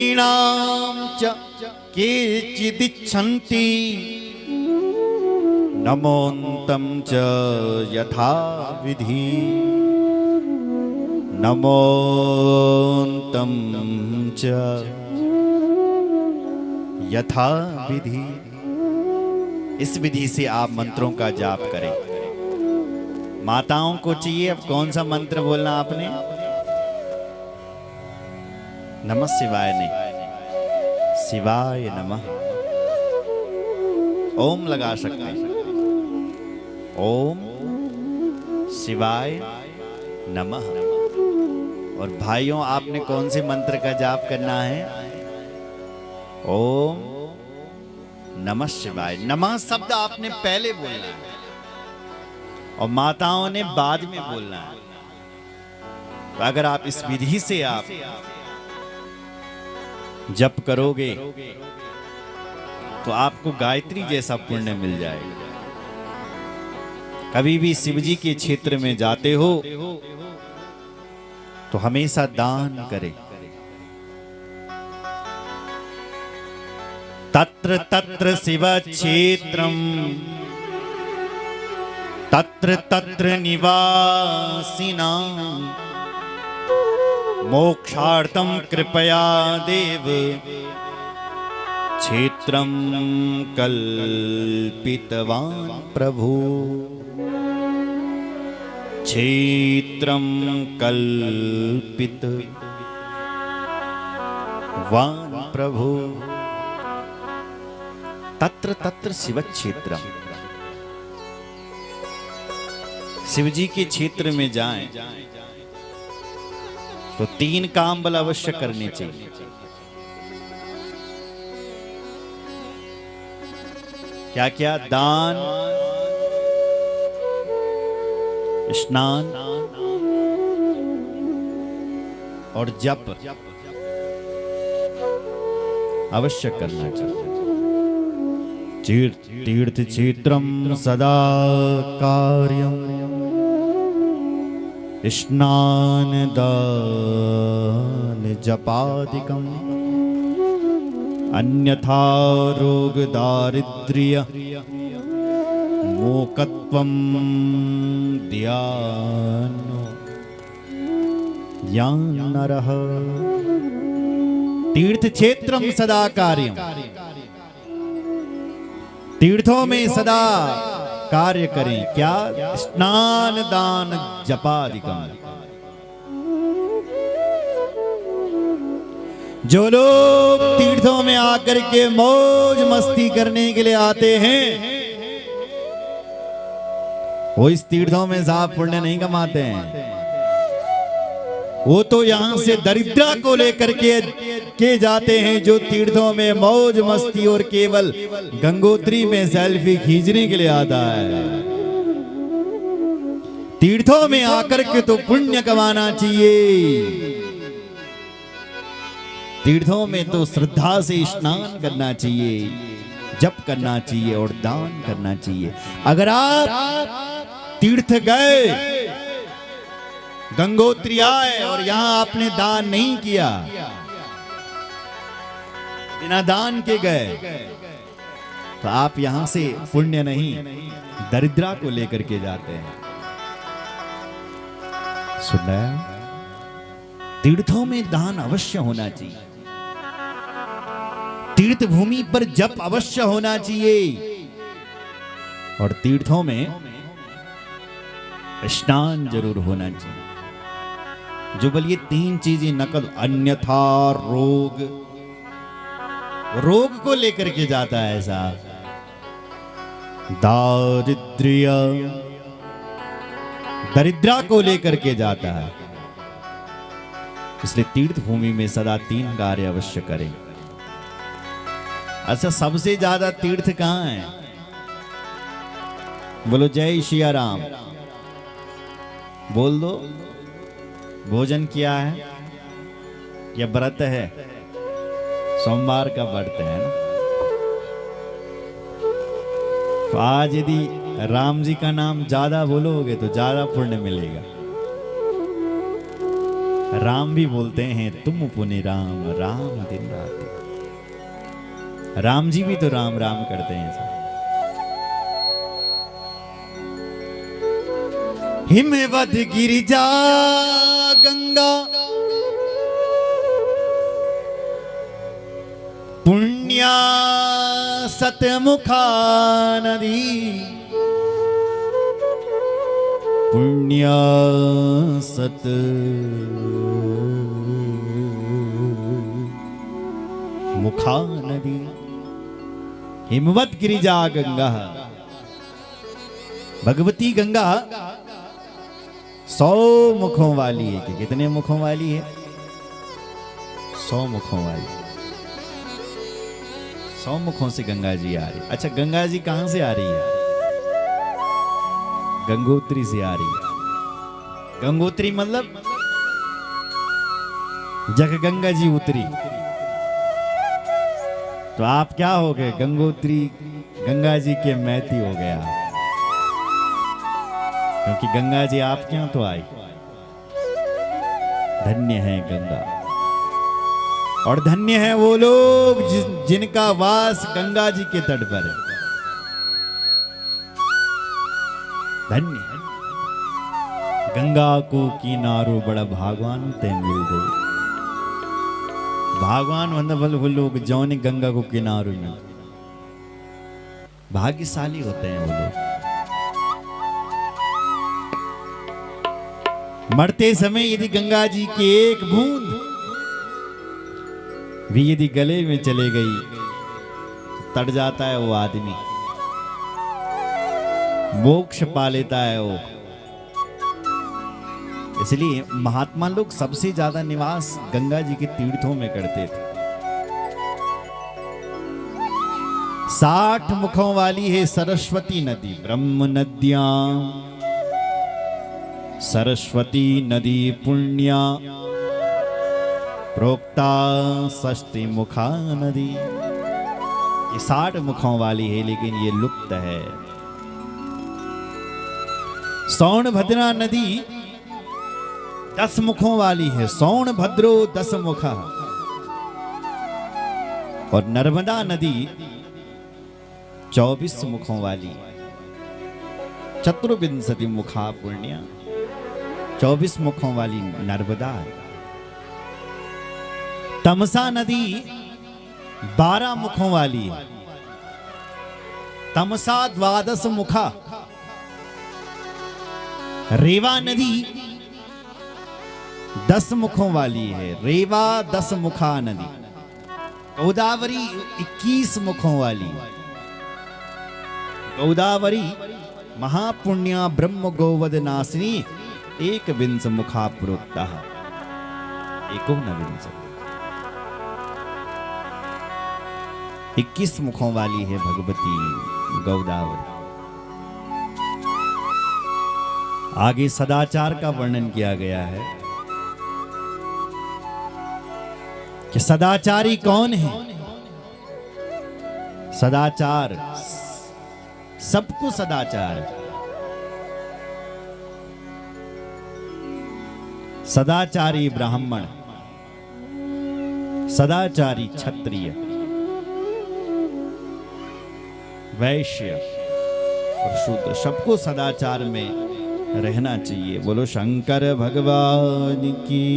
ीणां च केचिदिच्छन्ति नमोऽन्तं च यथाविधि नमोऽन्तं च यथाविधि। इस विधि से आप मंत्रों का जाप करें। माताओं को चाहिए अब कौन सा मंत्र बोलना आपने? नमः शिवाय नहीं, शिवाय नमः। ओम लगा सकते हैं। ओम शिवाय नमः। और भाइयों आपने कौन से मंत्र का जाप करना है? ओम नमः शिवाय। नमः शब्द आपने पहले बोलना है और माताओं ने बाद में बोलना है। तो अगर आप इस विधि से आप जप करोगे तो आपको गायत्री जैसा पुण्य मिल जाएगा। कभी भी शिव जी के क्षेत्र में जाते हो तो हमेशा दान करें। तत्र तत्र शिव क्षेत्रम तत्र तत्र निवासिना मोक्षार्थं कृपया देव क्षेत्रं कल्पितवान् प्रभु। क्षेत्रं कल्पितवान् प्रभु। तत्र तत्र शिव क्षेत्रम। शिव जी के क्षेत्र में जाएं तो 3 काम बल अवश्य करने चाहिए। क्या क्या? दान, स्नान और जप अवश्य करना चाहिए। तीर्थ क्षेत्रम सदा कार्यम स्नान दान जपादिकम अन्यथा रोग दारिद्र्य मोकत्वं ध्यानो यान् नरः। तीर्थ क्षेत्रम सदा कार्यम। तीर्थों में सदा कार्य करें। क्या? स्नान दान जपादिकम। जो लोग तीर्थों में आकर के मौज मस्ती करने के लिए आते हैं वो इस तीर्थों में साफ पुण्य नहीं कमाते हैं। वो तो यहां से दरिद्रता को लेकर के जाते हैं जो तीर्थों में मौज मस्ती और केवल गंगोत्री में सेल्फी खींचने के लिए आता है। तीर्थों में आकर के तो पुण्य कमाना चाहिए। तीर्थों में तो श्रद्धा से स्नान करना चाहिए, जप करना चाहिए और दान करना चाहिए। अगर आप तीर्थ गए, गंगोत्री आए और यहां आपने दान नहीं किया, बिना दान के गए, तो आप यहां से पुण्य नहीं दरिद्रता को लेकर के जाते हैं। सुना? तीर्थों में दान अवश्य होना चाहिए। तीर्थ भूमि पर जप अवश्य होना चाहिए और तीर्थों में स्नान जरूर होना चाहिए। जो बोलिए 3 चीजें नकद, अन्यथा रोग को लेकर के जाता है ऐसा। दारिद्र्य, दरिद्रता को लेकर के जाता है। इसलिए तीर्थ भूमि में सदा 3 कार्य अवश्य करें। अच्छा, सबसे ज्यादा तीर्थ कहां है? बोलो जय सिया राम। बोल दो। भोजन किया है या व्रत है? सोमवार का व्रत है ना। तो आज यदि राम जी का नाम ज्यादा बोलोगे तो ज्यादा पुण्य मिलेगा। राम भी बोलते हैं तुम पुनि राम राम दिन रात। राम जी भी तो राम राम करते हैं सब। हिमवद गिरिजा गंगा पुण्या सतमुखा नदी पुण्या सत मुखा नदी। हिमवत गिरिजा गंगा, भगवती गंगा 100 मुखों वाली है। कि कितने मुखों वाली है? 100 मुखों वाली। 100 मुखों से गंगा जी आ रही। अच्छा, गंगा जी कहां से आ रही है? गंगोत्री से आ रही है। गंगोत्री मतलब जग गंगा जी उतरी। तो आप क्या हो गए? गंगोत्री, गंगा जी के मैती हो गया। क्योंकि गंगा जी आपके यहां तो आई। धन्य है गंगा, और धन्य है वो लोग जिनका वास गंगा जी के तट पर है। धन्य है। गंगा को किनारो बड़ा भागवान ते मिल दो। भागवान मतलब वो लोग जो ने गंगा को किनारो में, भाग्यशाली होते हैं वो लोग। मरते समय यदि गंगा जी की एक बूंद भी यदि गले में चले गई तो तड़ जाता है वो आदमी, मोक्ष पा लेता है वो। इसलिए महात्मा लोग सबसे ज्यादा निवास गंगा जी के तीर्थों में करते थे। 60 मुखों वाली है सरस्वती नदी। ब्रह्म नद्यां सरस्वती नदी पुण्या प्रोक्ता षष्टि मुखा नदी। ये 60 मुखों वाली है, लेकिन ये लुप्त है। सोनभद्रा नदी 10 मुखों वाली है। सोनभद्रो 10 मुखा। और नर्मदा नदी 24 मुखों वाली। चतुर्विंशति मुखा पुण्या, 24 मुखों वाली नर्मदा। तमसा नदी 12 मुखों वाली है। तमसा 12 मुखा। रेवा नदी 10 मुखों वाली है। रेवा 10 मुखा नदी। गोदावरी 21 मुखों वाली। गोदावरी महापुण्या ब्रह्म गोवद नासिनी एक विंश मुखा प्रोक्ता। एकोनविंश 21 मुखों वाली है भगवती गोदावरी। आगे सदाचार का वर्णन किया गया है कि सदाचारी कौन है। सदाचार, सबको सदाचार। सदाचारी ब्राह्मण, सदाचारी क्षत्रिय, वैश्य और शूद्र, सबको सदाचार में रहना चाहिए। बोलो शंकर भगवान की।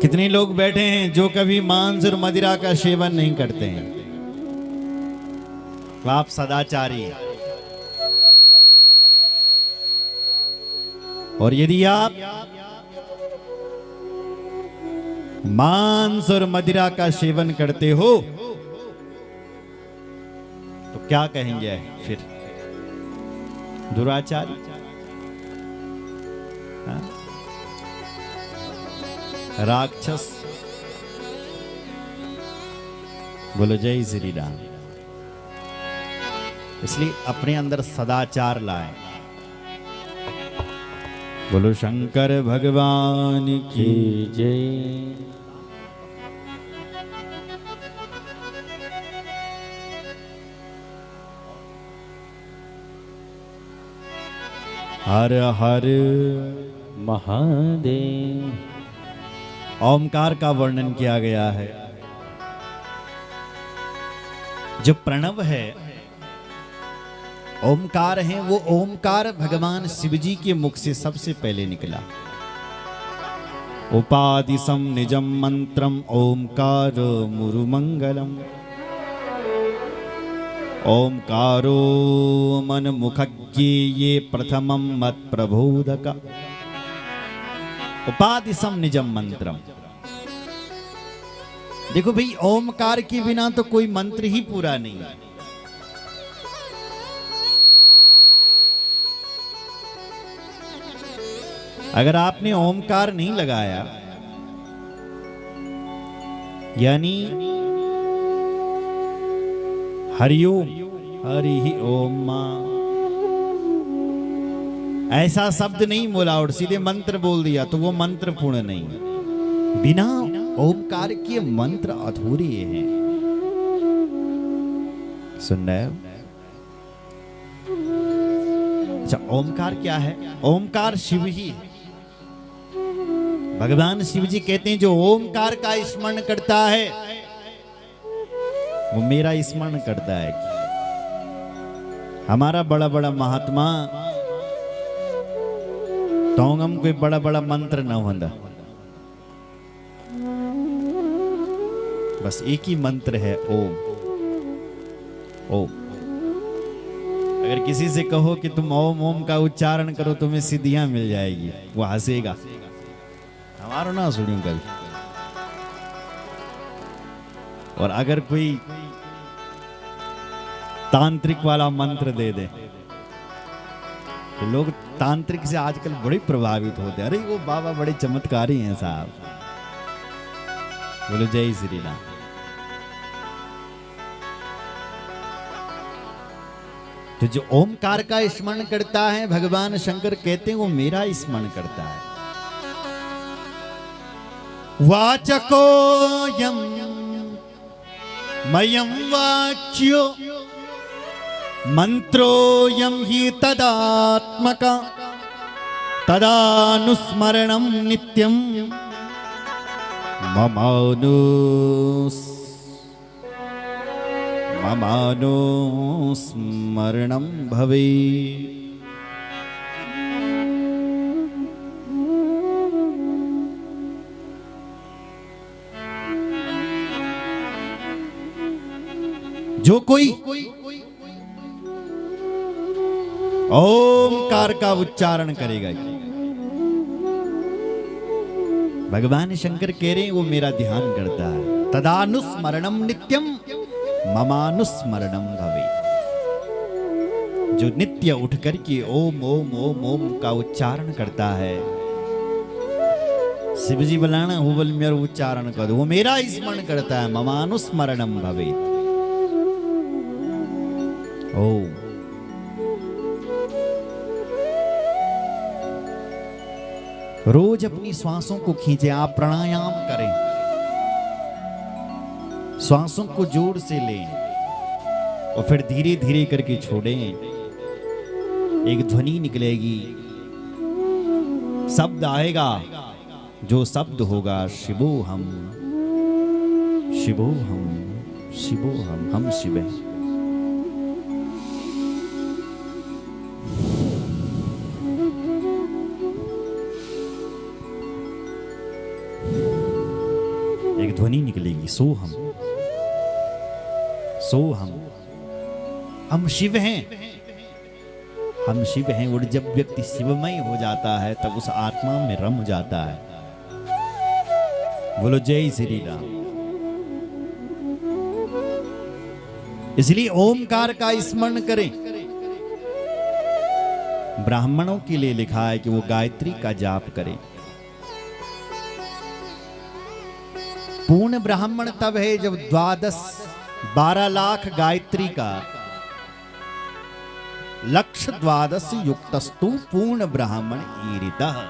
कितने लोग बैठे हैं जो कभी मांस और मदिरा का सेवन नहीं करते हैं? तो आप सदाचारी हैं। और यदि आप मांस और मदिरा का सेवन करते हो तो क्या कहेंगे फिर? दुराचारी। हाँ? राक्षस। बोलो जय श्री राम। इसलिए अपने अंदर सदाचार लाए। बोलो शंकर भगवान की जय। हर हर महादेव। ओमकार का वर्णन किया गया है। जो प्रणव है, ओमकार है, वो ओमकार भगवान शिव जी के मुख से सबसे पहले निकला। उपादिशम निजम मंत्रम ओमकार मुरुमंगलम। ओमकारो मन मुखज्ञे ये प्रथमम मत प्रबोधक। उपादिशम निजम मंत्रम। देखो भाई, ओमकार के बिना तो कोई मंत्र ही पूरा नहीं है। अगर आपने ओमकार नहीं लगाया, यानी हरिओम, हरि ओम मां, ऐसा शब्द नहीं बोला और सीधे मंत्र बोल दिया तो वो मंत्र पूर्ण नहीं। बिना ओमकार के मंत्र अधूरे हैं। सुन रहे हो? अच्छा, ओमकार क्या है? ओमकार शिव ही है। भगवान शिव जी कहते हैं जो ओमकार का स्मरण करता है वो मेरा स्मरण करता है। हमारा बड़ा बड़ा महात्मा तोंगम कोई बड़ा बड़ा मंत्र न होता, बस एक ही मंत्र है, ओम। ओम। अगर किसी से कहो कि तुम ओम ओम का उच्चारण करो तुम्हें सिद्धियां मिल जाएगी, वो हंसेगा। हमारो ना सुनियो कल। और अगर कोई तांत्रिक वाला मंत्र दे दे तो लोग तांत्रिक से आजकल बड़े प्रभावित होते हैं। अरे वो बाबा बड़े चमत्कारी हैं साहब। बोलो जय श्री राम। तो जो ओमकार का स्मरण करता है, भगवान शंकर कहते हैं वो मेरा स्मरण करता है। वाचको यम मयम वाच्यो मंत्रो यम हि तदात्मका तदानुस्मरणं नित्यं ममानुस्मरणं भवे। जो कोई ओमकार का उच्चारण करेगा, भगवान शंकर कह रहे हैं वो मेरा ध्यान करता है। तदानुस्मरणम नित्यम ममानुस्मरणम भवे। जो नित्य उठ करके ओम ओम ओम ओम का उच्चारण करता है, शिवजी बुलाना वो बोल मेरा उच्चारण कर दो, वो मेरा स्मरण करता है। ममानुस्मरणम भवे। ओम। रोज अपनी श्वासों को खींचे। आप प्राणायाम करें, श्वासों को जोर से लें और फिर धीरे धीरे करके छोड़ें। एक ध्वनि निकलेगी, शब्द आएगा। जो शब्द होगा शिवोहम शिवोहम शिवोहम, हम शिव हैं। एक ध्वनि निकलेगी, सोहम सोहम। हम शिव हैं, हम शिव हैं। और जब व्यक्ति शिवमय हो जाता है तब उस आत्मा में रम जाता है। बोलो जय श्री राम। इसलिए ओमकार का स्मरण करें। ब्राह्मणों के लिए लिखा है कि वो गायत्री का जाप करें। पूर्ण ब्राह्मण तब है जब 12 लाख गायत्री का लक्ष्य 12 युक्तस्तु पूर्ण ब्राह्मण ईरितः।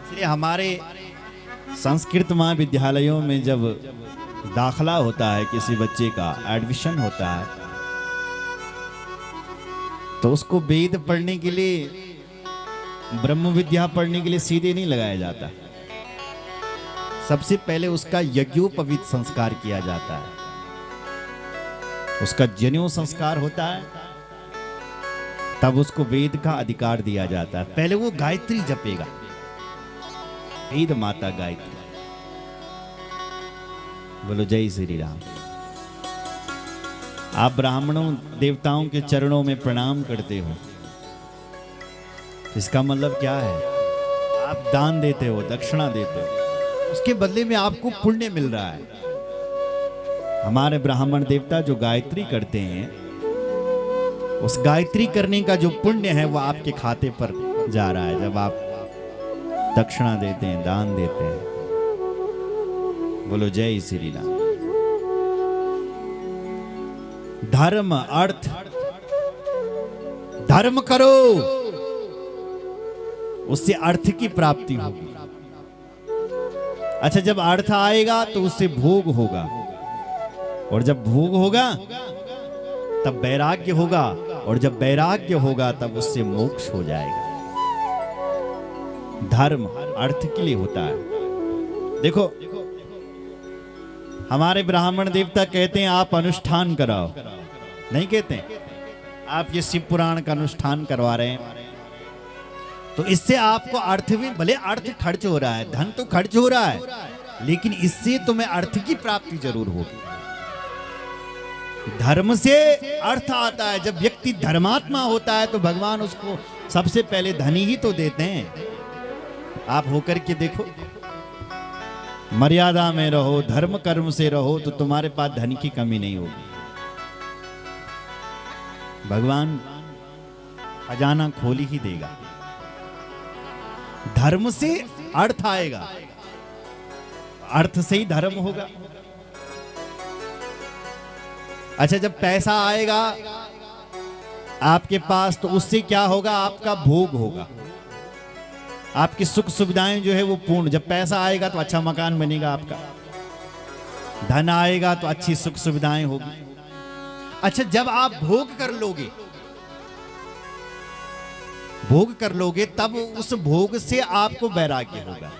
इसलिए हमारे संस्कृत महाविद्यालयों में जब दाखला होता है, किसी बच्चे का एडमिशन होता है, तो उसको वेद पढ़ने के लिए ब्रह्म विद्या पढ़ने के लिए सीधे नहीं लगाया जाता। सबसे पहले उसका यज्ञोपवीत संस्कार किया जाता है, उसका जनेऊ संस्कार होता है, तब उसको वेद का अधिकार दिया जाता है। पहले वो गायत्री जपेगा, वेद माता गायत्री। बोलो जय श्री राम। आप ब्राह्मणों देवताओं के चरणों में प्रणाम करते हो, इसका मतलब क्या है? आप दान देते हो, दक्षिणा देते हो, उसके बदले में आपको पुण्य मिल रहा है। हमारे ब्राह्मण देवता जो गायत्री करते हैं, उस गायत्री करने का जो पुण्य है वो आपके खाते पर जा रहा है जब आप दक्षिणा देते हैं, दान देते हैं। बोलो जय श्री राम। धर्म अर्थ, धर्म करो, उससे अर्थ की प्राप्ति होगी। अच्छा, जब अर्थ आएगा तो उससे भोग होगा, और जब भोग होगा तब वैराग्य होगा, और जब वैराग्य होगा तब उससे मोक्ष हो जाएगा। धर्म अर्थ के लिए होता है। देखो, हमारे ब्राह्मण देवता कहते हैं आप अनुष्ठान कराओ, नहीं कहते आप ये शिव पुराण का अनुष्ठान करवा रहे हैं, तो इससे आपको अर्थ भी, भले अर्थ खर्च हो रहा है, धन तो खर्च हो रहा है, लेकिन इससे तुम्हें अर्थ की प्राप्ति जरूर होगी। धर्म से अर्थ आता है। जब व्यक्ति धर्मात्मा होता है तो भगवान उसको सबसे पहले धन ही तो देते हैं। आप होकर के देखो, मर्यादा में रहो, धर्म कर्म से रहो, तो तुम्हारे पास धन की कमी नहीं होगी। भगवान खजाना खोल ही देगा। धर्म से अर्थ आएगा, अर्थ से ही धर्म होगा। अच्छा, जब पैसा आएगा आपके पास तो उससे क्या होगा? आपका भोग होगा, आपकी सुख सुविधाएं जो है वो पूर्ण। जब पैसा आएगा तो अच्छा मकान बनेगा आपका, धन आएगा तो अच्छी सुख सुविधाएं होगी। अच्छा, जब आप भोग कर लोगे, भोग कर लोगे, तब उस भोग से आपको वैराग्य होगा।